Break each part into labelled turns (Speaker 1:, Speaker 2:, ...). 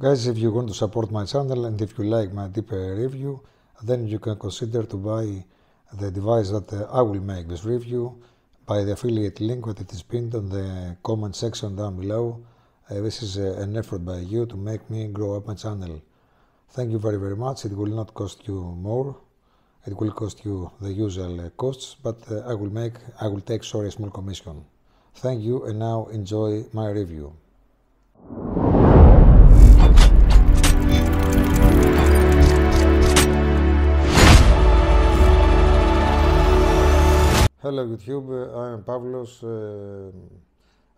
Speaker 1: Guys, if you want to support my channel and if you like my deeper review, then you can consider to buy the device that I will make this review by the affiliate link that it is pinned on the comment section down below. This is an effort by you to make me grow up my channel. Thank you very much. It will not cost you more. It will cost you the usual costs, but I will take a small commission. Thank you, and now enjoy my review. Hello YouTube, I am Pavlos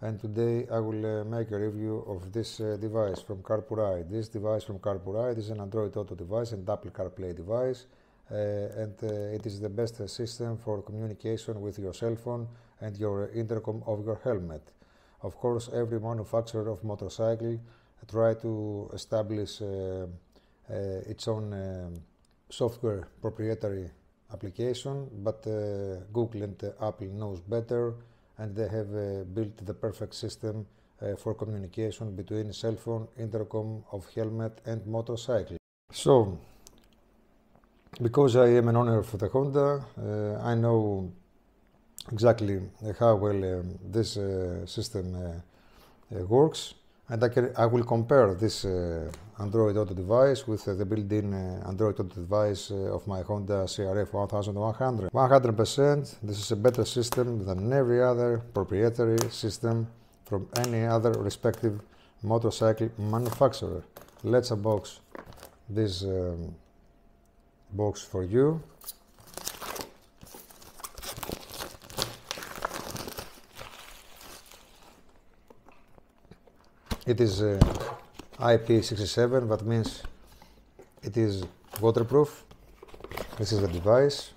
Speaker 1: and today I will make a review of this device from CARPURIDE. This device from CARPURIDE is an Android Auto device and Apple CarPlay device, and it is the best system for communication with your cell phone and your intercom of your helmet. Of course, every manufacturer of motorcycle try to establish its own software proprietary application, but Google and Apple knows better, and they have built the perfect system for communication between cell phone, intercom of helmet and motorcycle. So, because I am an owner of the Honda, I know exactly how well this system works, and I will compare this Android Auto device with the built-in Android Auto device of my Honda CRF 1100. 100%, this is a better system than every other proprietary system from any other respective motorcycle manufacturer. Let's unbox this box for you. It is IP67, that means it is waterproof. This is the device.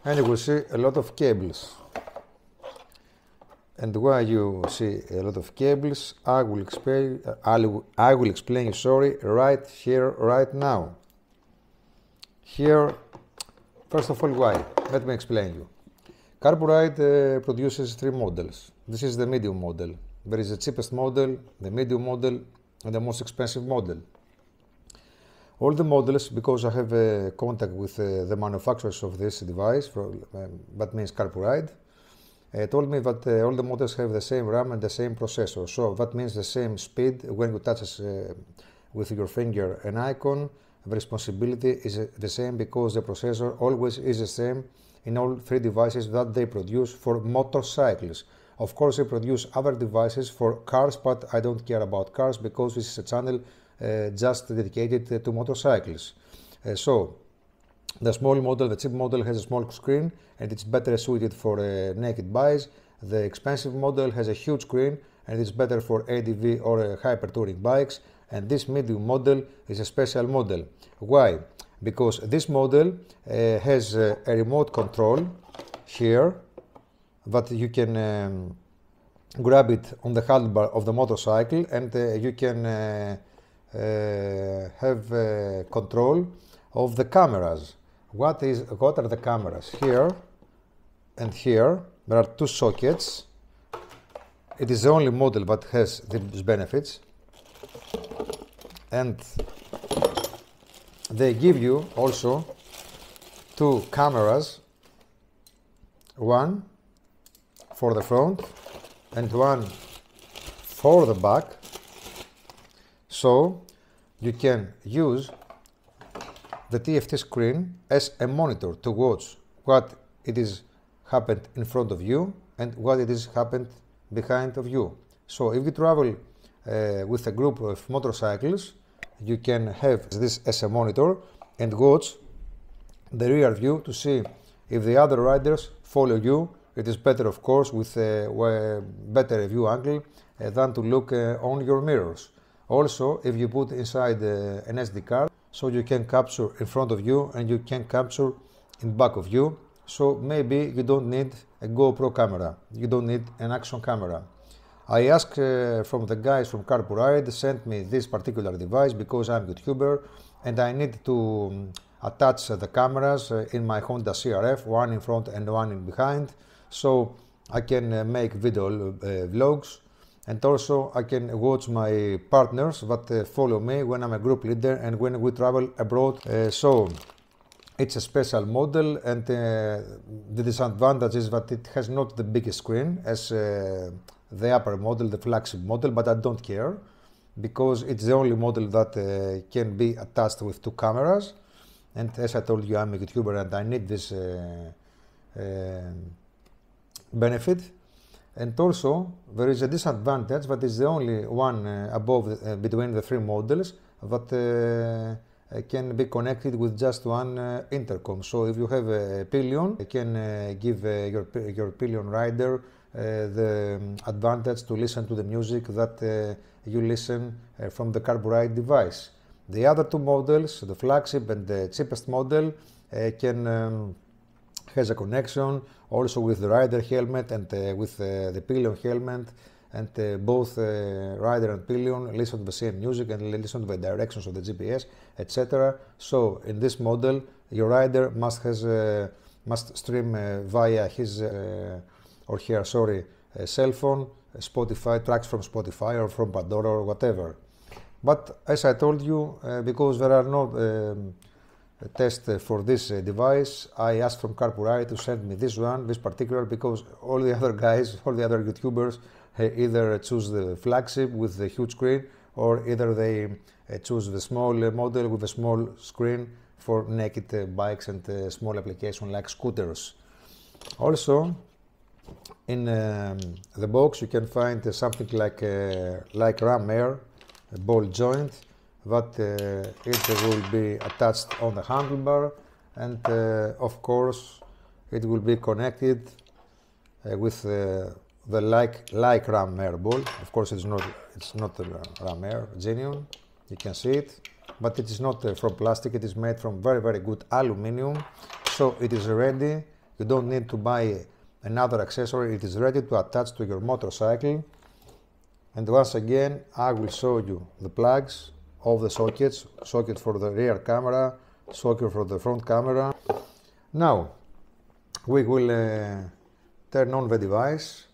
Speaker 1: And you will see a lot of cables. And why you see a lot of cables, I will explain you, right here, right now. Here, first of all, why? Let me explain you. CARPURIDE produces three models. This is the medium model. There is the cheapest model, the medium model, and the most expensive model. All the models, because I have contact with the manufacturers of this device, that means CARPURIDE, told me that all the models have the same RAM and the same processor. So that means the same speed when you touch with your finger an icon. The responsibility is the same because the processor always is the same in all three devices that they produce for motorcycles. Of course, they produce other devices for cars, but I don't care about cars because this is a channel just dedicated to motorcycles. So, the small model, the cheap model, has a small screen and it's better suited for naked buys. The expensive model has a huge screen and it's better for ADV or hyper touring bikes. And this medium model is a special model. Why? Because this model has a remote control here that you can grab it on the handlebar of the motorcycle, and you can have control of the cameras. What are the cameras? Here and here there are two sockets. It is the only model that has these benefits. And they give you also two cameras, one for the front and one for the back, so you can use the TFT screen as a monitor to watch what it is happened in front of you and what it is happened behind of you. So if you travel with a group of motorcycles, you can have this as a monitor and watch the rear view to see if the other riders follow you. It is better, of course, with a better view angle than to look on your mirrors. Also, if you put inside an SD card, so you can capture in front of you and you can capture in back of you. So maybe you don't need a GoPro camera, you don't need an action camera. I asked from the guys from CARPURIDE, sent me this particular device because I'm a YouTuber and I need to attach the cameras in my Honda CRF, one in front and one in behind, so I can make video vlogs, and also I can watch my partners that follow me when I'm a group leader and when we travel abroad. So it's a special model, and the disadvantage is that it has not the biggest screen as the upper model, the flagship model, but I don't care because it's the only model that can be attached with two cameras. And as I told you, I'm a YouTuber and I need this benefit. And also there is a disadvantage that is the only one above between the three models that can be connected with just one intercom. So if you have a pillion, you can give your pillion rider the advantage to listen to the music that you listen from the CARPURIDE device. The other two models, the flagship and the cheapest model, has a connection also with the rider helmet and with the pillion helmet, and both rider and pillion listen to the same music and listen to the directions of the GPS, etc. So in this model, your rider must stream via his or her cell phone, Spotify, tracks from Spotify or from Pandora or whatever. But as I told you, because there are no tests for this device, I asked from CARPURIDE to send me this one, this particular, because all the other guys, all the other YouTubers either choose the flagship with the huge screen, or either they choose the small model with a small screen for naked bikes and small applications like scooters. Also, in the box you can find something like ram air, a ball joint that it will be attached on the handlebar, and of course it will be connected with the like ram air ball. Of course it's not a ram air genuine, you can see it, but it is not from plastic, it is made from very good aluminium, so it is ready. You don't need to buy another accessory, it is ready to attach to your motorcycle. And once again, I will show you the plugs of the sockets, socket for the rear camera, socket for the front camera. Now, we will turn on the device,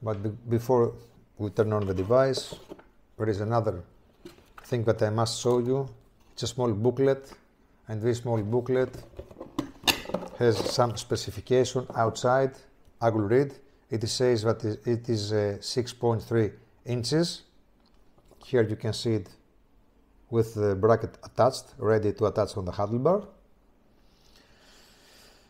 Speaker 1: but before we turn on the device, there is another thing that I must show you. It's a small booklet, and this small booklet has some specification outside. I will read. It says that it is 6.3 inches. Here you can see it with the bracket attached, ready to attach on the handlebar.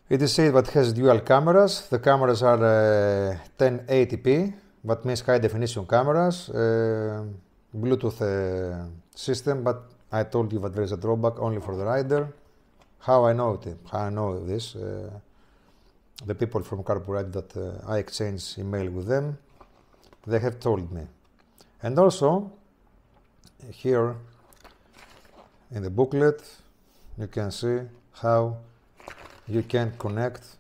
Speaker 1: It is said that it has dual cameras. The cameras are 1080p, that means high definition cameras, Bluetooth system, but I told you that there is a drawback only for the rider. How I know this? The people from CARPURIDE that I exchange email with them, they have told me. And also, here in the booklet, you can see how you can connect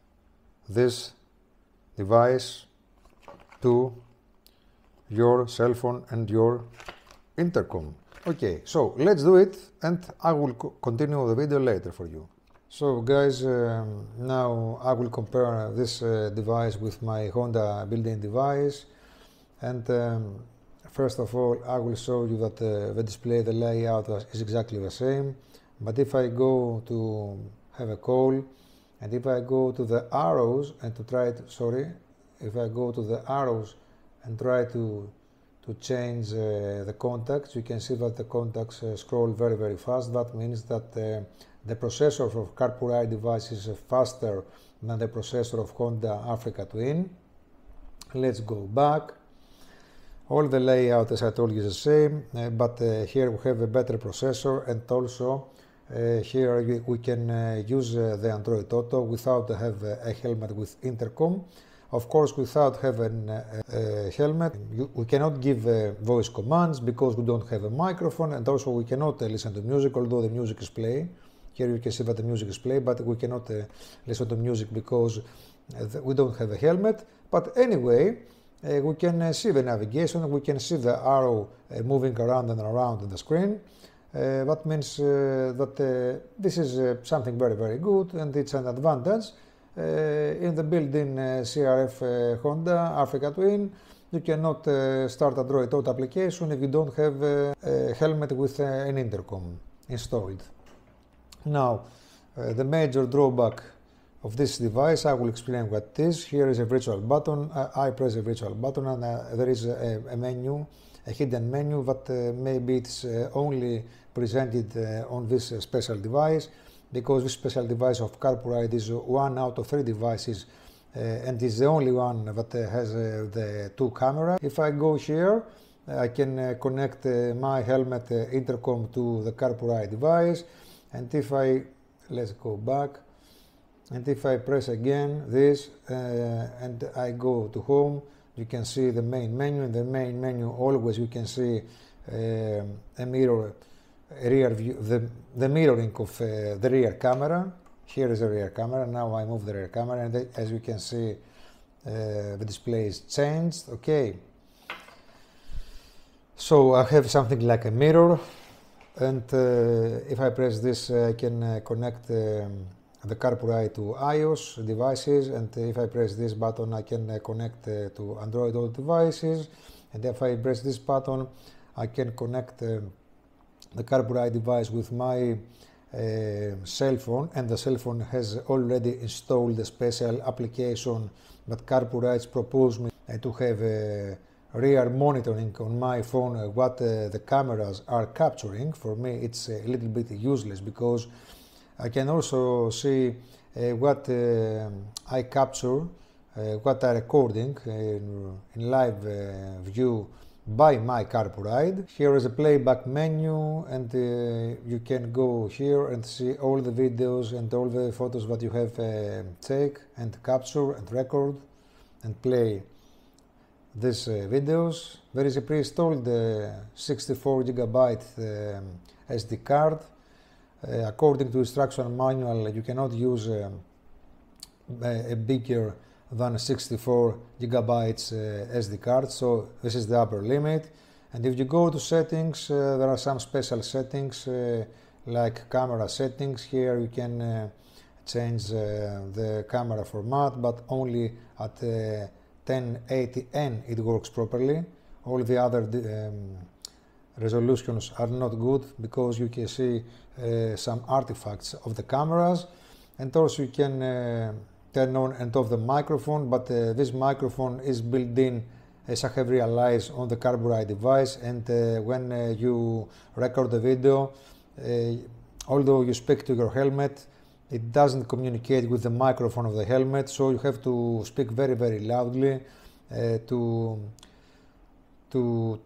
Speaker 1: this device to your cell phone and your intercom. Okay, so let's do it, and I will continue the video later for you. So guys, now I will compare this device with my Honda built-in device, and first of all I will show you that the display, the layout is exactly the same, but if I go to have a call, and if I go to the arrows and to try to, if I go to the arrows and try to change the contacts, you can see that the contacts scroll very fast. That means that the processor of CARPURIDE device is faster than the processor of Honda Africa Twin. Let's go back. All the layout, as I told you, is the same, but here we have a better processor, and also here we can use the Android Auto without have a helmet with intercom. Of course, without having a helmet, we cannot give voice commands because we don't have a microphone, and also we cannot listen to music, although the music is playing. Here you can see that the music is playing, but we cannot listen to music because we don't have a helmet. But anyway, we can see the navigation, we can see the arrow moving around and around on the screen. That means that this is something very, very good, and it's an advantage. In the built-in CRF Honda Africa Twin, you cannot start Android Auto application if you don't have a helmet with an intercom installed. Now, the major drawback of this device, I will explain what it is. Here is a virtual button. I press a virtual button, and there is a menu, a hidden menu, but maybe it's only presented on this special device, because this special device of CARPURIDE is one out of 3 devices and is the only one that has the 2 cameras. If I go here, I can connect my helmet intercom to the CARPURIDE device, and if I, let's go back, and if I press again this and I go to home, you can see the main menu. In the main menu always you can see a mirror, a rear view, the mirroring of the rear camera. Here is the rear camera. Now I move the rear camera, and as you can see the display is changed. Okay, so I have something like a mirror, and if I press this I can connect the CARPURIDE to iOS devices, and if I press this button I can connect to Android Auto devices, and if I press this button I can connect the CARPURIDE device with my cell phone, and the cell phone has already installed a special application that CARPURIDE proposed me to have rear monitoring on my phone what the cameras are capturing. For me it's a little bit useless, because I can also see what I capture, what I'm recording in live view by my CARPURIDE. Here is a playback menu, and you can go here and see all the videos and all the photos that you have take and capture and record and play these videos. There is a pre-installed 64 GB SD card. According to instruction manual, you cannot use a bigger than 64 GB SD card, so this is the upper limit. And if you go to settings, there are some special settings like camera settings. Here you can change the camera format, but only at 1080n it works properly. All the other resolutions are not good, because you can see some artifacts of the cameras, and also you can turn on and off the microphone, but this microphone is built in, as I have realized, on the CARPURIDE device, and when you record the video, although you speak to your helmet, it doesn't communicate with the microphone of the helmet, so you have to speak very, very loudly to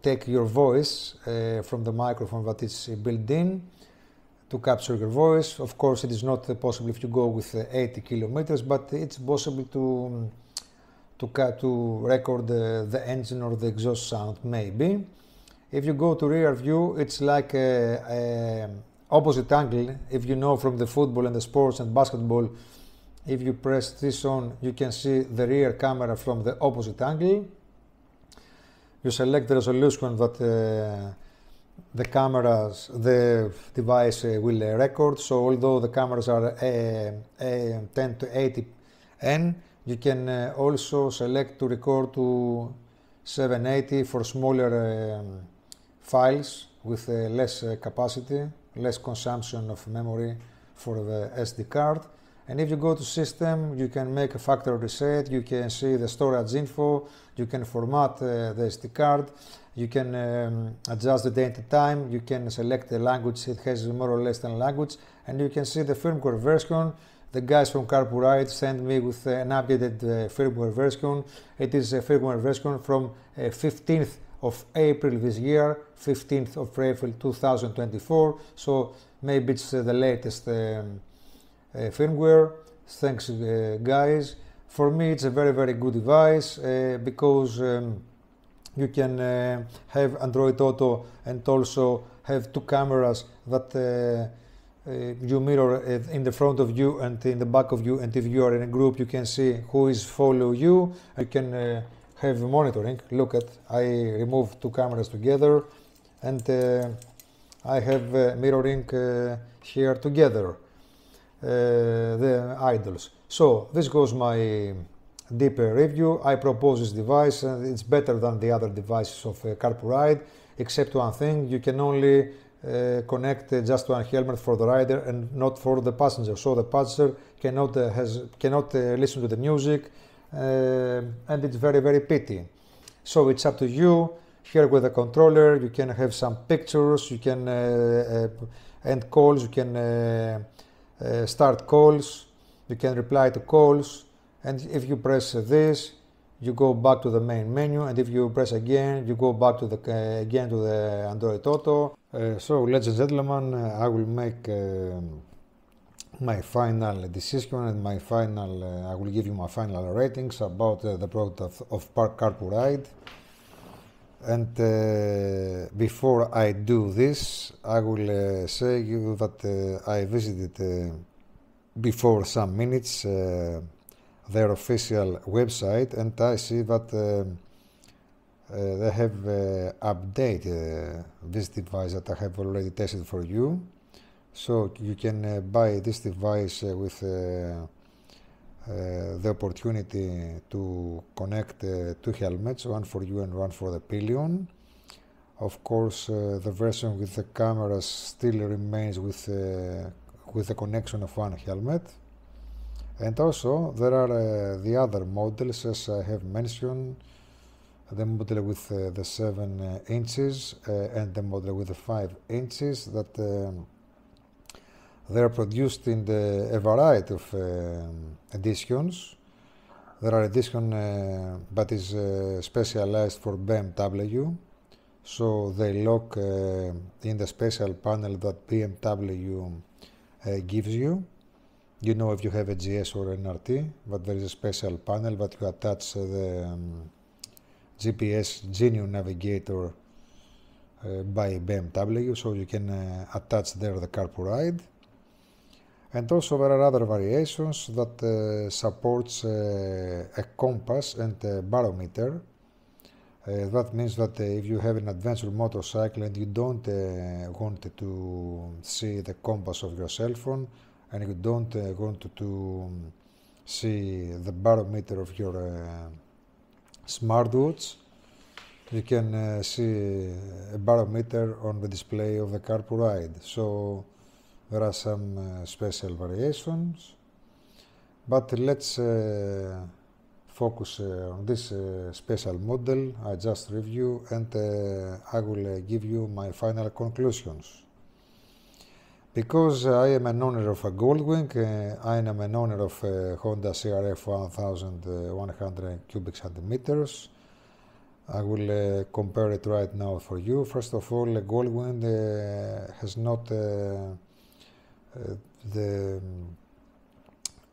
Speaker 1: take your voice from the microphone that is built in to capture your voice. Of course, it is not possible if you go with 80 kilometers, but it's possible to record the engine or the exhaust sound, maybe. If you go to rear view, it's like a opposite angle. If you know from the football and the sports and basketball, if you press this on, you can see the rear camera from the opposite angle. You select the resolution that the device will record. So although the cameras are 10 to 80n, you can also select to record to 780 for smaller files with less capacity, less consumption of memory for the SD card. And if you go to system, you can make a factory reset, you can see the storage info, you can format the SD card, you can adjust the date and time, you can select the language, it has more or less 10 language, and you can see the firmware version. The guys from CARPURIDE sent me with an updated firmware version. It is a firmware version from 15th of April this year, 15th of April 2024, so maybe it's the latest firmware. Thanks guys. For me it's a very, very good device because you can have Android Auto and also have 2 cameras that you mirror in the front of you and in the back of you, and if you are in a group you can see who is follow you. You can have monitoring. Look at, I removed 2 cameras together, and I have mirroring here together, the idles. So this goes my deeper review. I propose this device, and it's better than the other devices of CARPURIDE, except one thing: you can only connect just one helmet for the rider and not for the passenger. So the passenger cannot listen to the music, and it's very, very pity. So it's up to you. Here with the controller, you can have some pictures, you can end calls, you can start calls, you can reply to calls, and if you press this, you go back to the main menu, and if you press again, you go back to the again to the Android Auto. So, ladies and gentlemen, I will make my final decision and my final. I will give you my final ratings about the product of CARPURIDE. And before I do this, I will say you that I visited before some minutes their official website, and I see that they have updated this device that I have already tested for you. So you can buy this device with the opportunity to connect two helmets, one for you and one for the pillion. Of course, the version with the cameras still remains with the connection of one helmet. And also there are the other models, as I have mentioned, the model with the 7 inches and the model with the 5 inches, that they are produced in a variety of editions. There are editions that is specialized for BMW, so they lock in the special panel that BMW gives you. You know, if you have a GS or an RT, but there is a special panel that you attach the GPS Geniu navigator by BMW, so you can attach there the CARPURIDE. And also there are other variations that supports a compass and a barometer. That means that if you have an adventure motorcycle and you don't want to see the compass of your cell phone, and you don't want to see the barometer of your smartwatch, you can see a barometer on the display of the CARPURIDE. So there are some special variations, but let's focus on this special model I just reviewed, and I will give you my final conclusions. Because I am an owner of a Goldwing, I am an owner of a Honda CRF 1100 cubic centimeters. I will compare it right now for you. First of all, a Goldwing has not the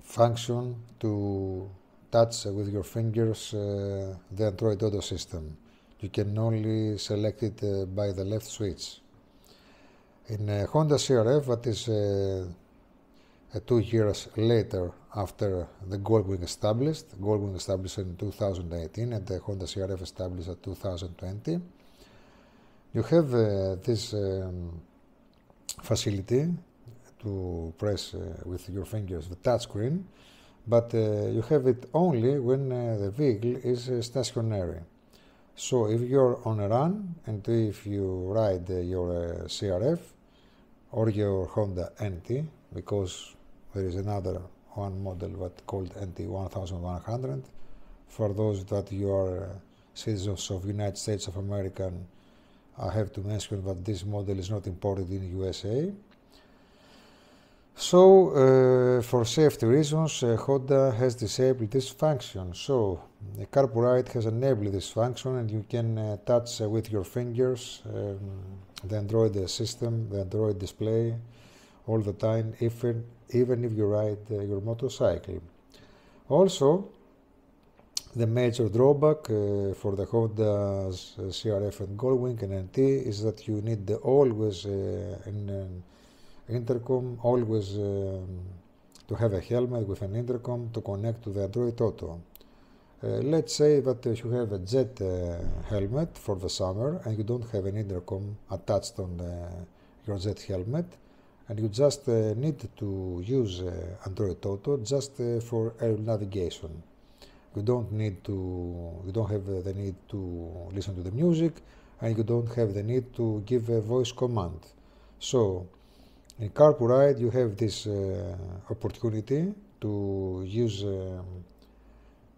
Speaker 1: function to touch with your fingers the Android Auto system. You can only select it by the left switch. In Honda CRF, that is 2 years later after the Goldwing established in 2018, and the Honda CRF established in 2020, you have this facility to press with your fingers the touchscreen, but you have it only when the vehicle is stationary. So if you're on a run and if you ride your CRF or your Honda NT, because there is another one model that called NT 1100, for those that you are citizens of United States of America, I have to mention that this model is not imported in USA. So, for safety reasons, Honda has disabled this function. So, CARPURIDE has enabled this function, and you can touch with your fingers the Android system, the Android display, all the time, even if you ride your motorcycle. Also, the major drawback for the Honda's CRF and Goldwing and NT is that you need always an intercom, always to have a helmet with an intercom to connect to the Android Auto. Let's say that you have a jet helmet for the summer and you don't have an intercom attached on your jet helmet, and you just need to use Android Auto just for air navigation. You don't have the need to listen to the music, and you don't have the need to give a voice command. So in CARPURIDE you have this opportunity to use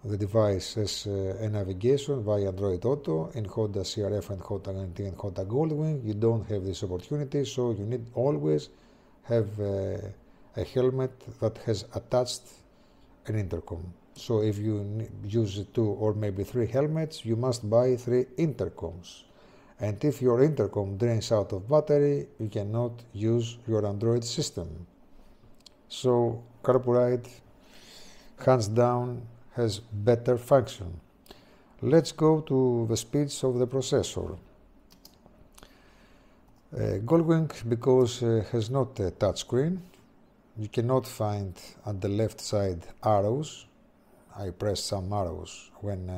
Speaker 1: the device as a navigation via Android Auto. In Honda CRF and Honda NT and Honda Goldwing you don't have this opportunity, so you need always have a helmet that has attached an intercom. So if you use 2 or maybe 3 helmets, you must buy 3 intercoms. And if your intercom drains out of battery, you cannot use your Android system. So CARPURIDE, hands down, has better function. Let's go to the speeds of the processor. Goldwing, because has not a touchscreen, you cannot find at the left side arrows. I pressed some arrows when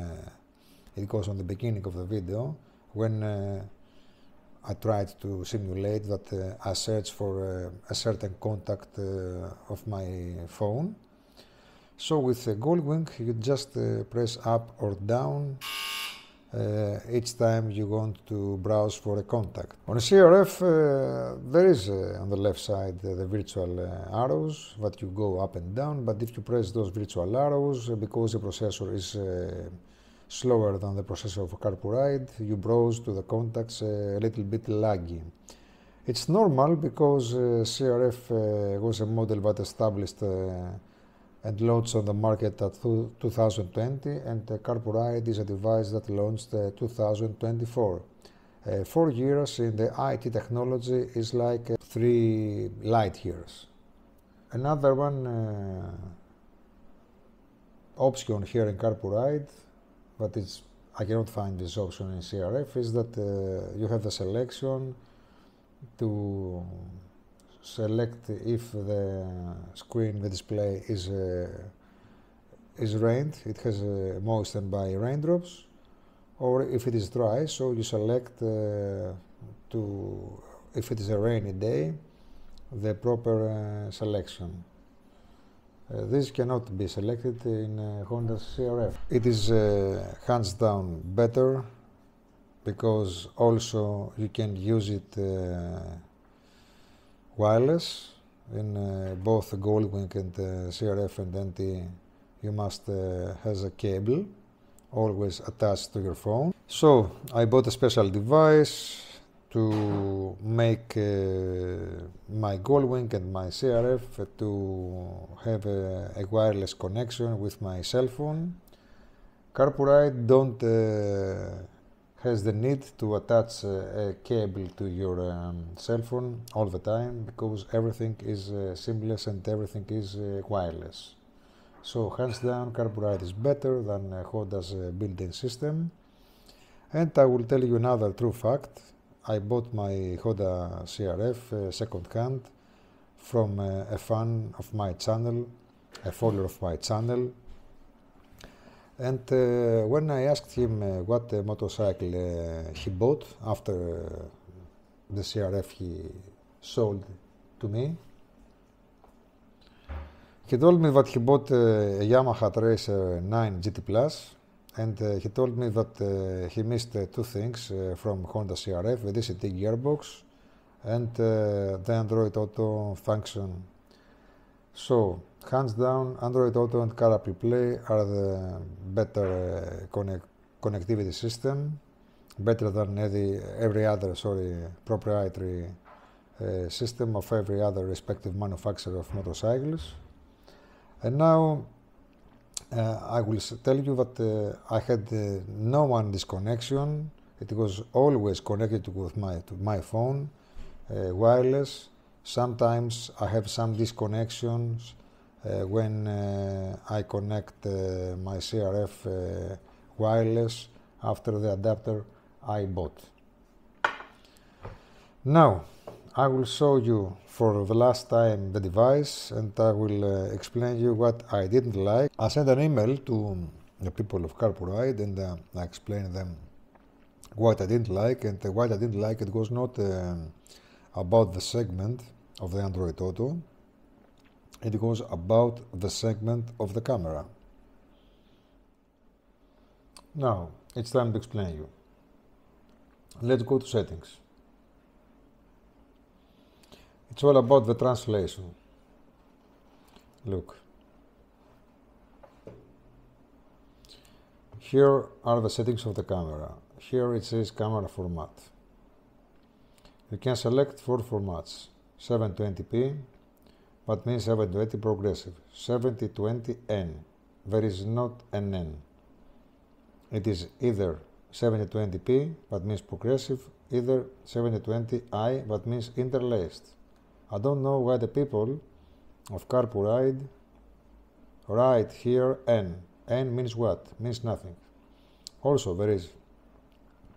Speaker 1: it goes on the beginning of the video, when I tried to simulate that I searched for a certain contact of my phone. So with Goldwing you just press up or down each time you want to browse for a contact. On a CRF there is on the left side the virtual arrows that you go up and down, but if you press those virtual arrows, because the processor is slower than the processor of CARPURIDE, you browse to the contacts a little bit laggy. It's normal because CRF was a model that established and launched on the market at 2020, and CARPURIDE is a device that launched 2024. 4 years in the IT technology is like 3 light years. Another one option here in CARPURIDE, but I cannot find this option in CRF, is that you have the selection to select if the screen, the display is rained, it has moistened by raindrops, or if it is dry, so you select if it is a rainy day, the proper selection. This cannot be selected in Honda CRF. It is hands down better because also you can use it wireless. In both Goldwing and CRF and NT you must have a cable always attached to your phone. So I bought a special device to make my Goldwing and my CRF to have a wireless connection with my cell phone. CARPURIDE don't has the need to attach a cable to your cell phone all the time, because everything is seamless and everything is wireless. So hands down, CARPURIDE is better than Honda's built-in system. And I will tell you another true fact. I bought my Honda CRF second hand from a fan of my channel, a follower of my channel. And when I asked him what motorcycle he bought after the CRF he sold to me, he told me that he bought a Yamaha Tracer 9 GT Plus, and he told me that he missed 2 things from Honda CRF, the DCT gearbox and the Android Auto function. So, hands down, Android Auto and CarPlay Play are the better connectivity system, better than every other proprietary system of every other respective manufacturer of motorcycles. And now I will tell you that I had no one disconnection. It was always connected with my phone, wireless. Sometimes I have some disconnections when I connect my CRF wireless after the adapter I bought. Now I will show you for the last time the device, and I will explain you what I didn't like. I sent an email to the people of CARPURIDE and I explained them what I didn't like, and what I didn't like, it was not about the segment of the Android Auto. It goes about the segment of the camera. Now, it's time to explain you. Let's go to settings. It's all about the translation. Look. Here are the settings of the camera. Here it says camera format. You can select 4 formats. 720p, that means 720 progressive. 7020N, there is not an N. It is either 7020p, that means progressive, either 7020i, that means interlaced. I don't know why the people of CARPURIDE write here N. N means what? Means nothing. Also, there is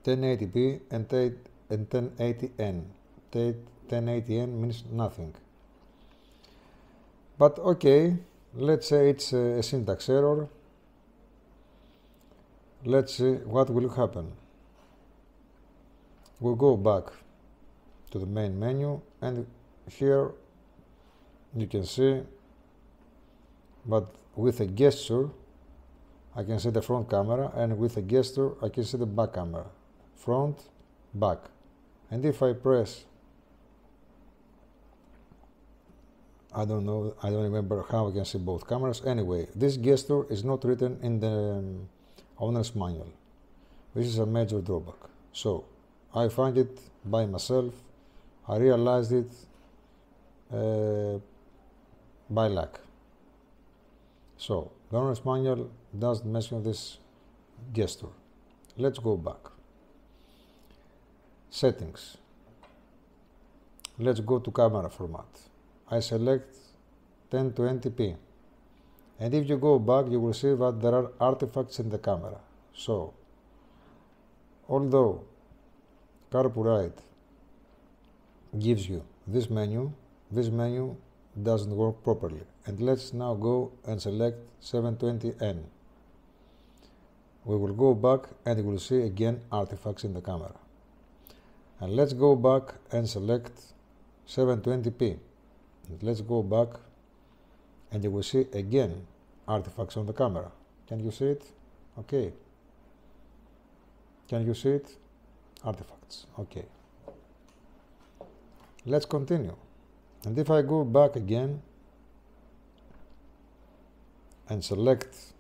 Speaker 1: 1080p and 1080n. 1080n means nothing. But okay, let's say it's a syntax error. Let's see what will happen. We'll go back to the main menu, and here you can see that with a gesture I can see the front camera, and with a gesture I can see the back camera. Front, back. And if I press, I don't know, I don't remember how I can see both cameras. Anyway, this gesture is not written in the owner's manual. This is a major drawback. So, I find it by myself. I realized it by luck. So, the owner's manual doesn't mention this gesture. Let's go back. Settings. Let's go to camera format. I select 1020p. And if you go back, you will see that there are artifacts in the camera. So, although CARPURIDE gives you this menu doesn't work properly. And let's now go and select 720N. We will go back and you will see again artifacts in the camera. And let's go back and select 720p. And let's go back and you will see again artifacts on the camera. Can you see it? Okay. Can you see it? Artifacts. Okay. Let's continue. And if I go back again and select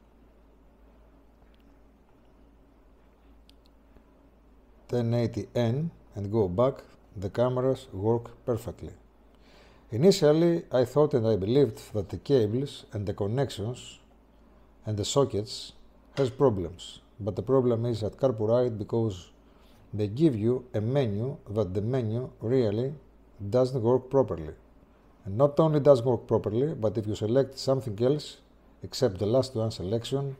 Speaker 1: (1080n) and go back, the cameras work perfectly. Initially, I thought and I believed that the cables and the connections and the sockets has problems. But the problem is at CARPURIDE because they give you a menu that the menu really doesn't work properly. And not only doesn't work properly, but if you select something else, except the last one selection,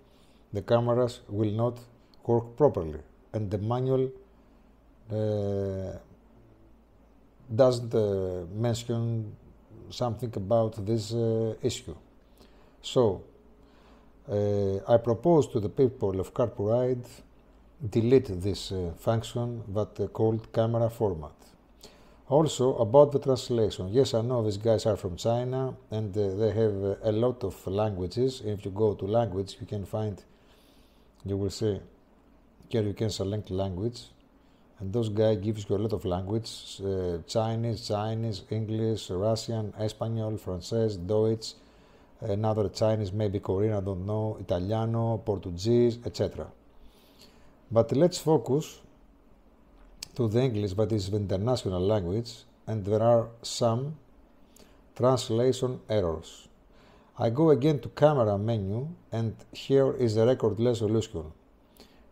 Speaker 1: the cameras will not work properly. And the manual doesn't mention something about this issue. So, I propose to the people of CARPURIDE delete this function that called camera format. Also, about the translation. Yes, I know these guys are from China and they have a lot of languages. If you go to language, you can find, you will see, here you can select language. And those guys gives you a lot of language. Chinese, English, Russian, Espanol, French, Deutsch, another Chinese, maybe Korean, I don't know, Italiano, Portuguese, etc. But let's focus to the English, that is the international language, and there are some translation errors. I go again to camera menu, and here is the record resolution.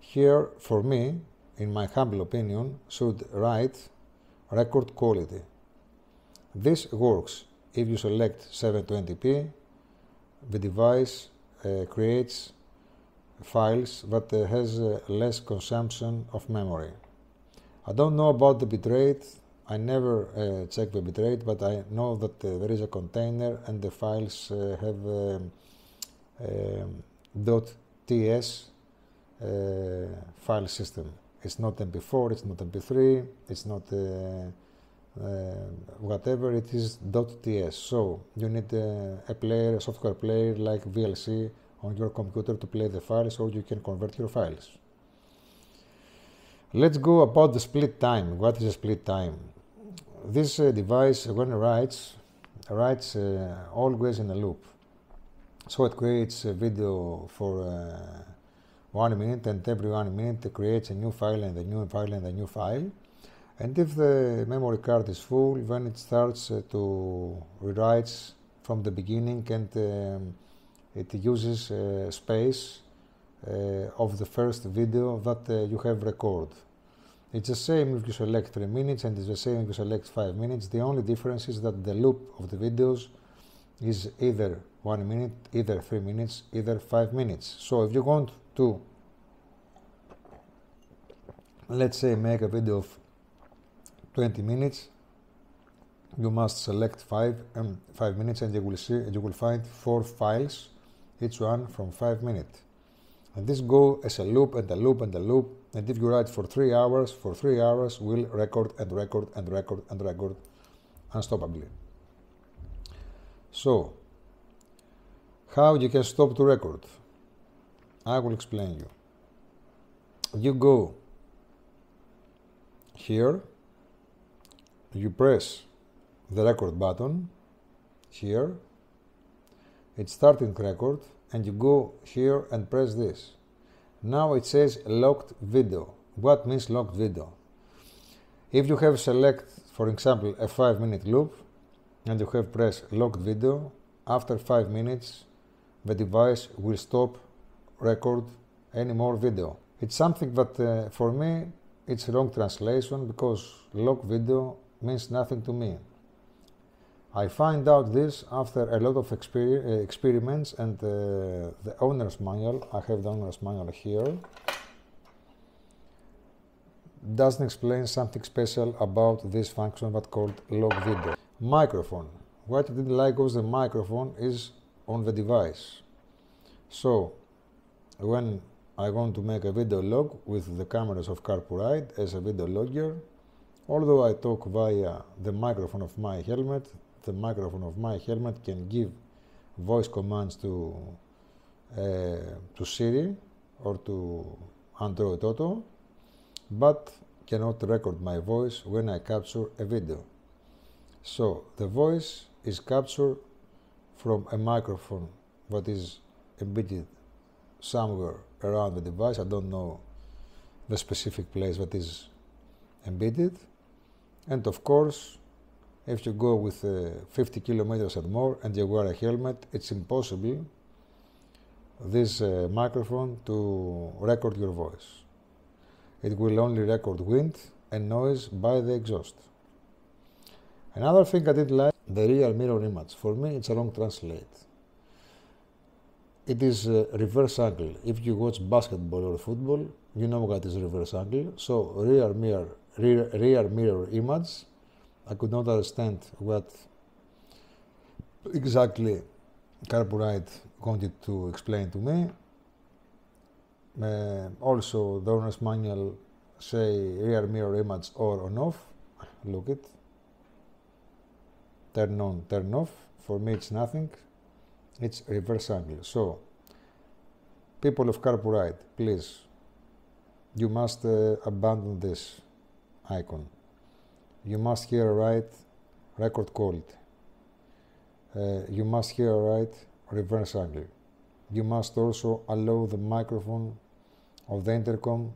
Speaker 1: Here, for me, in my humble opinion, should write record quality. This works if you select 720p, the device creates files that has less consumption of memory. I don't know about the bitrate. I never check the bitrate, but I know that there is a container and the files have .ts file system. It's not MP4, it's not MP3, it's not whatever it is .ts. So you need a player, a software player like VLC on your computer to play the files, or you can convert your files. Let's go about the split time. What is a split time? This device, when it writes always in a loop. So it creates a video for 1 minute, and every 1 minute it creates a new file and a new file and a new file. And if the memory card is full, then it starts to rewrite from the beginning, and it uses space of the first video that you have recorded. It's the same if you select 3 minutes, and it's the same if you select 5 minutes. The only difference is that the loop of the videos is either 1 minute, either 3 minutes, either 5 minutes. So if you want to, let's say, make a video of 20 minutes, you must select 5 minutes, and you will find 4 files, each one from 5 minutes. And this goes as a loop and a loop and a loop. And if you write for 3 hours, we'll record and record and record and record unstoppably. So, how you can stop to record? I will explain you. You go here, you press the record button here, it's starting record, and you go here and press this. Now it says locked video. What means locked video? If you have select, for example, a 5-minute loop, and you have pressed locked video, after 5 minutes the device will stop record any more video. It's something that for me it's wrong translation, because locked video means nothing to me. I find out this after a lot of experiments, and the owner's manual, I have the owner's manual here, doesn't explain something special about this function that's called lock video. Microphone. What I didn't like was the microphone is on the device. So when I want to make a video log with the cameras of CARPURIDE as a video logger, although I talk via the microphone of my helmet, the microphone of my helmet can give voice commands to Siri or to Android Auto, but cannot record my voice when I capture a video. So the voice is captured from a microphone that is embedded somewhere around the device. I don't know the specific place that is embedded. And of course, if you go with 50 kilometers and more and you wear a helmet, it's impossible this microphone to record your voice. It will only record wind and noise by the exhaust. Another thing I didn't like, the rear mirror image. For me, it's a wrong translate. It is reverse angle. If you watch basketball or football, you know what is reverse angle. So rear mirror image. I could not understand what exactly CARPURIDE wanted to explain to me. Also, the owner's manual say rear mirror image on off. Look it. Turn on, turn off. For me, it's nothing. It's reverse angle. So, people of CARPURIDE, please, you must abandon this icon. You must here write record quality. You must here write reverse angle. You must also allow the microphone of the intercom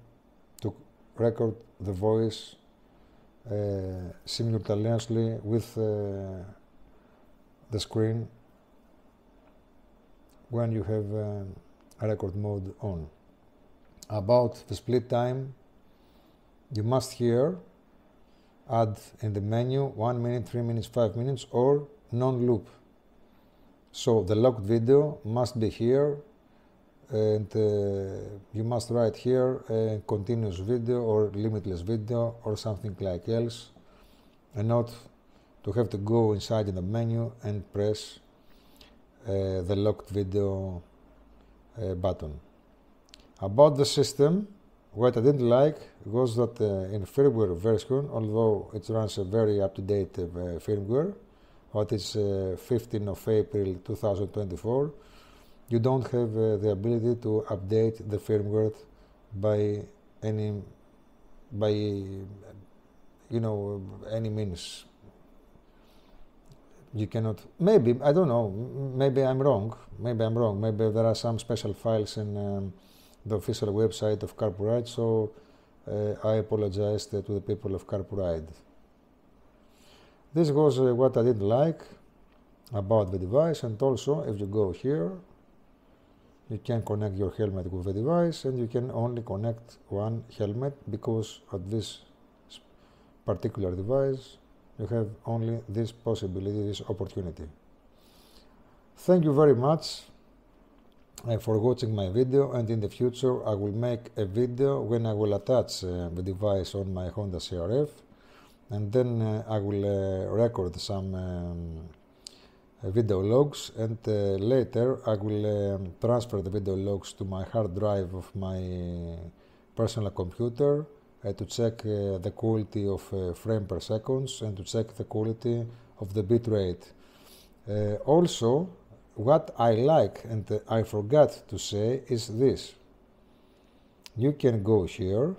Speaker 1: to record the voice simultaneously with the screen when you have a record mode on. About the split time, you must here add in the menu 1 minute, 3 minutes, 5 minutes, or non-loop. So the locked video must be here, and you must write here continuous video or limitless video or something like else, and not to have to go inside in the menu and press the locked video button. About the system, what I didn't like was that in firmware version, although it runs a very up-to-date firmware, what is 15th of April 2024, you don't have the ability to update the firmware by any means. You cannot, maybe, I don't know, maybe I'm wrong, maybe there are some special files in the official website of CARPURIDE, so I apologize to the people of CARPURIDE. This was what I didn't like about the device, and also if you go here, you can connect your helmet with the device, and you can only connect one helmet, because at this particular device you have only this possibility, this opportunity. Thank you very much for watching my video, and in the future I will make a video when I will attach the device on my Honda CRF, and then I will record some video logs, and later I will transfer the video logs to my hard drive of my personal computer to check the quality of frame per seconds, and to check the quality of the bit rate. Also, what I like and I forgot to say is this: you can go here,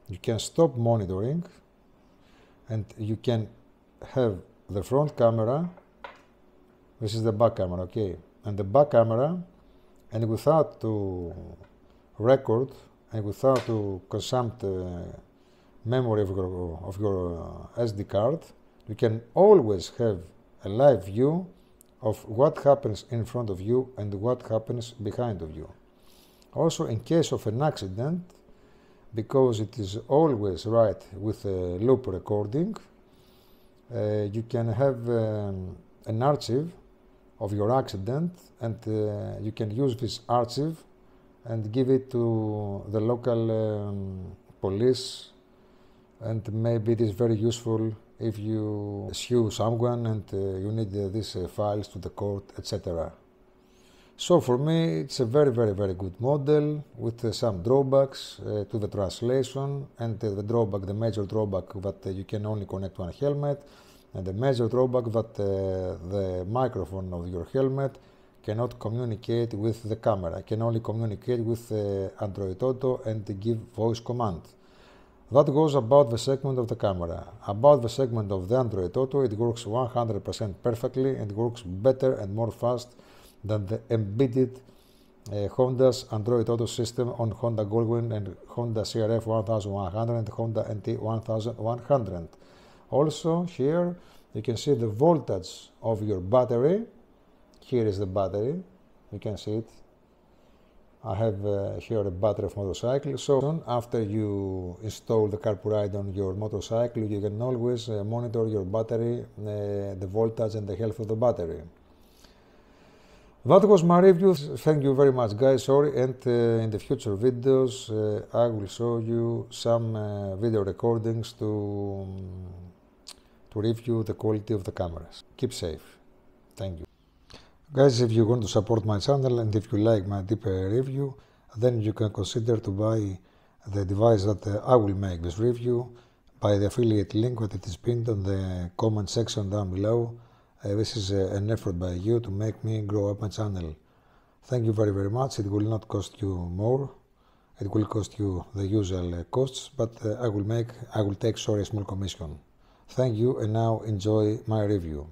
Speaker 1: you can stop monitoring, and you can have the front camera. This is the back camera, okay, and the back camera, and without to record and without to consume memory of your SD card, you can always have a live view of what happens in front of you and what happens behind of you. Also, in case of an accident, because it is always right with a loop recording, you can have an archive of your accident, and you can use this archive and give it to the local police, and maybe it is very useful if you sue someone and you need these files to the court, etc. So for me it's a very good model, with some drawbacks to the translation, and the major drawback that you can only connect one helmet, and the major drawback that the microphone of your helmet cannot communicate with the camera, can only communicate with Android Auto and give voice command. That goes about the segment of the camera. About the segment of the Android Auto, it works 100% perfectly, and works better and more fast than the embedded Honda's Android Auto system on Honda Goldwing and Honda CRF 1100 and Honda NT 1100. Also, here you can see the voltage of your battery. Here is the battery, you can see it. I have here a battery of motorcycle. So after you install the CARPURIDE on your motorcycle, you can always monitor your battery, the voltage and the health of the battery. That was my review. Thank you very much, guys. Sorry, and in the future videos I will show you some video recordings to review the quality of the cameras. Keep safe. Thank you. Guys, if you want to support my channel and if you like my deeper review, then you can consider to buy the device that I will make this review by the affiliate link that it is pinned on the comment section down below. This is an effort by you to make me grow up my channel. Thank you very much. It will not cost you more. It will cost you the usual costs, but I will take a small commission. Thank you, and now enjoy my review.